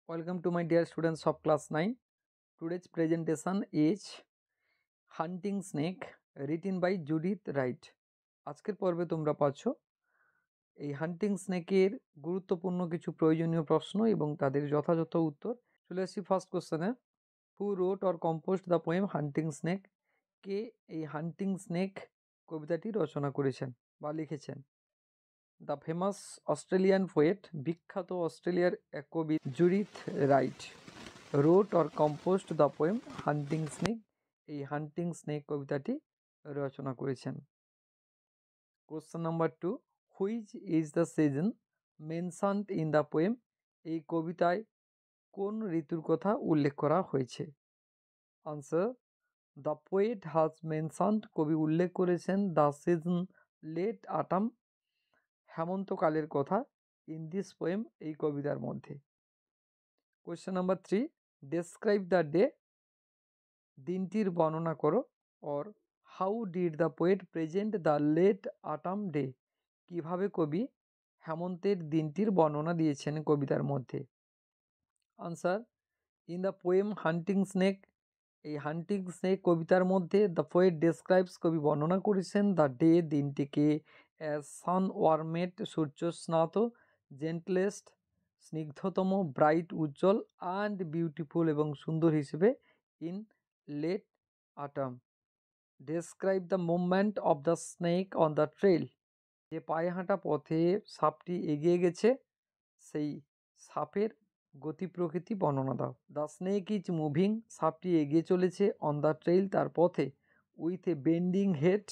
Welcome to my dear students of class 9. Today's presentation is Hunting Snake written by Judith Wright. আজকের পর্বে তোমরা পাচ্ছ এই হান্টিং স্নেকের গুরুত্বপূর্ণ কিছু প্রয়োজনীয় প্রশ্ন এবং তাদের যথাযথ উত্তর। চলে আসি ফার্স্ট কোশ্চেনে। Who wrote or composed the poem hunting snake? কে এই হান্টিং স্নেক কবিতাটি রচনা করেছেন বা লিখেছেন? দ্য ফেমাস অস্ট্রেলিয়ান পোয়েট, বিখ্যাত অস্ট্রেলিয়ার এক কবি Judith Wright রোট or composed the poem hunting snake, এই হান্টিং স্নেক কবিতাটি রচনা করেছেন। Question number 2, which is the season mentioned in the poem? এই কবিতায় কোন ঋতুর কথা উল্লেখ করা হয়েছে? Answer, the poet has mentioned, কবি উল্লেখ করেছেন দ্য সিজন লেট আটাম, হেমন্তকালের কথা, ইন দিস পোয়েম, এই কবিতার মধ্যে। Question number 3, describe the day, দিনটির বর্ণনা করো। Or how did the poet present the late autumn day, কিভাবে কবি হেমন্তের দিনটির বর্ণনা দিয়েছেন কবিতার মধ্যে? Answer, in the poem hunting snake, এই হান্টিং স্নেক কবিতার মধ্যে দ্য পোয়েট ডেসক্রাইবস, কবি বর্ণনা করেছেন দ্য ডে, দিনটিকে, অ্যাজ সান ওয়ার্মেড, সূর্য স্নাত, জেন্টলেস্ট, স্নিগ্ধতম, ব্রাইট, উজ্জ্বল, অ্যান্ড বিউটিফুল, এবং সুন্দর হিসেবে, in late autumn. Describe the movement of the snake on the trail, যে পায়ে হাঁটা পথে সাপটি এগিয়ে গেছে সেই সাপের গতি প্রকৃতি বর্ণনা দাও। দ্য স্নেক ইজ মুভিং, সাপটি এগিয়ে চলেছে, অন দ্য ট্রেইল, তার পথে, উইথ এ বেন্ডিং হেড,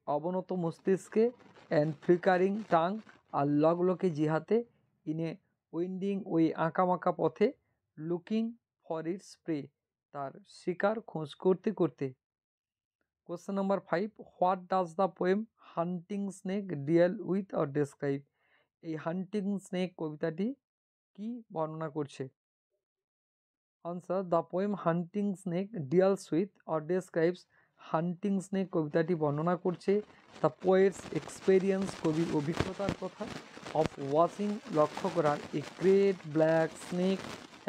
অবনত মস্তিষ্কে, অ্যান্ড ফ্লিকারিং টাং, আর লগলকে জিহাতে, ইন এ উইন্ডিং ওয়ে, আঁকামাঁকা পথে, লুকিং ফর ইটস প্রে, তার শিকার খোঁজ করতে করতে। Question number 5, what does the poem hunting snake deal with or describe? এই হান্টিং স্নেক কবিতাটি কি বর্ণনা করছে? Answer, the poem hunting snake deals with or describes, hunting snake কবিতাটি বর্ণনা করছে দ্য পোয়েটস এক্সপেরিয়েন্স, কবির অভিজ্ঞতার কথা, অফ ওয়াচিং, লক্ষ্য করার, এ গ্রেট ব্ল্যাক স্নেক,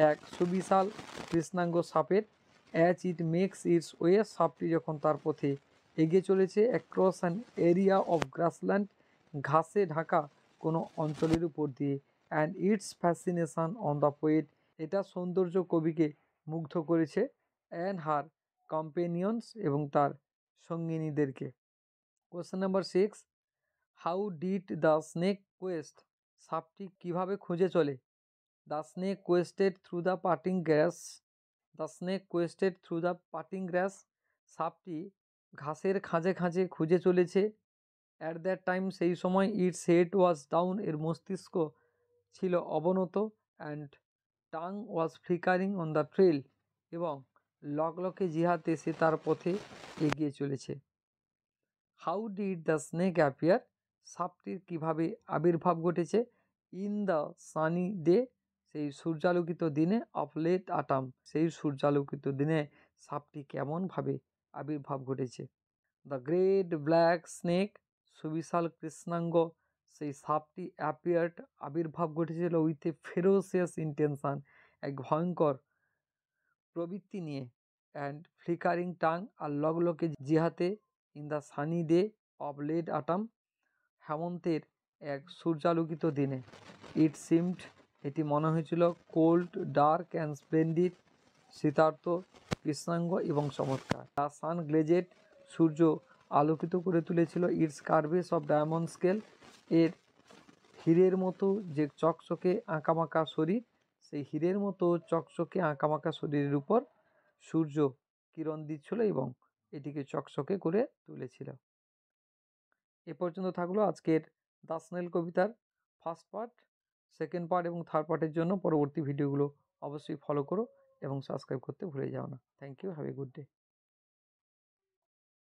এক সুবিশাল কৃষ্ণাঙ্গ সাপের, as it makes its way, সাপটি যখন তার পথে এগিয়ে চলেছে, across an area of grassland, ঘাসে ঢাকা কোনো অঞ্চলের উপর দিয়ে, and its fascination on the poet, এটা সৌন্দর্য কবিকে মুগ্ধ করেছে, অ্যান্ড হার কম্পেনিয়ন্স, এবং তার সঙ্গিনীদেরকে। Question number 6, how did the snake quest, সাপটি কিভাবে খুঁজে চলে? The snake quested through the parting grass, the snake quested through the parting grass, সাপটি ঘাসের খাঁজে খাঁজে খুঁজে চলেছে। অ্যাট দ্যাট টাইম, সেই সময়, ইটস হেড ওয়াজ ডাউন, এর মস্তিষ্ক ছিল অবনত, and tongue was flickering on the trail, এবং লগলকে জিহাতে সে তার পথে এগিয়ে চলেছে। How did the snake appear, সাপটির কিভাবে আবির্ভাব ঘটেছে? ইন দ্য সানি ডে, সেই সূর্যালোকিত দিনে, অফ লেট আটাম, সেই সূর্যালোকিত দিনে সাপটি কেমনভাবে আবির্ভাব ঘটেছে? দ্য গ্রেট ব্ল্যাক স্নেক, সুবিশাল কৃষ্ণাঙ্গ সেই সাপটি, অ্যাপিয়ার্ড, আবির্ভাব ঘটেছিল, উইথ এ ফেরোসিয়াস ইন্টেনশন, এক ভয়ঙ্কর প্রবৃত্তি নিয়ে, অ্যান্ড ফ্লিকারিং টাং, আর লগলকে জিহাতে, in the sunny day of late autumn, হেমন্তের এক সূর্যালোকিত দিনে, ইট সিমড, এটি মনে হয়েছিল, কোল্ড, ডার্ক অ্যান্ড স্প্লেন্ডিড, শীতার্ত, কৃষ্ণাঙ্গ এবং চমৎকার। দ্য সান গ্লেজেড, সূর্য আলোকিত করে তুলেছিল, ইটস কার্ভেস অফ ডায়মন্ড স্কেল, এর হীরের মতো যে চকচকে আঁকামাঁকা শরীর, সেই হীরের মতো চকচকে আঁকামাঁকা শরীরের উপর সূর্য কিরণ দিচ্ছিল এবং এটিকে চকচকে করে তুলেছিল। এ পর্যন্ত থাকলো আজকের দ্য স্নেল কবিতার ফার্স্ট পার্ট। সেকেন্ড পার্ট এবং থার্ড পার্টের জন্য পরবর্তী ভিডিওগুলো অবশ্যই ফলো করো এবং সাবস্ক্রাইব করতে ভুলে যাও না। Thank you, have a good day.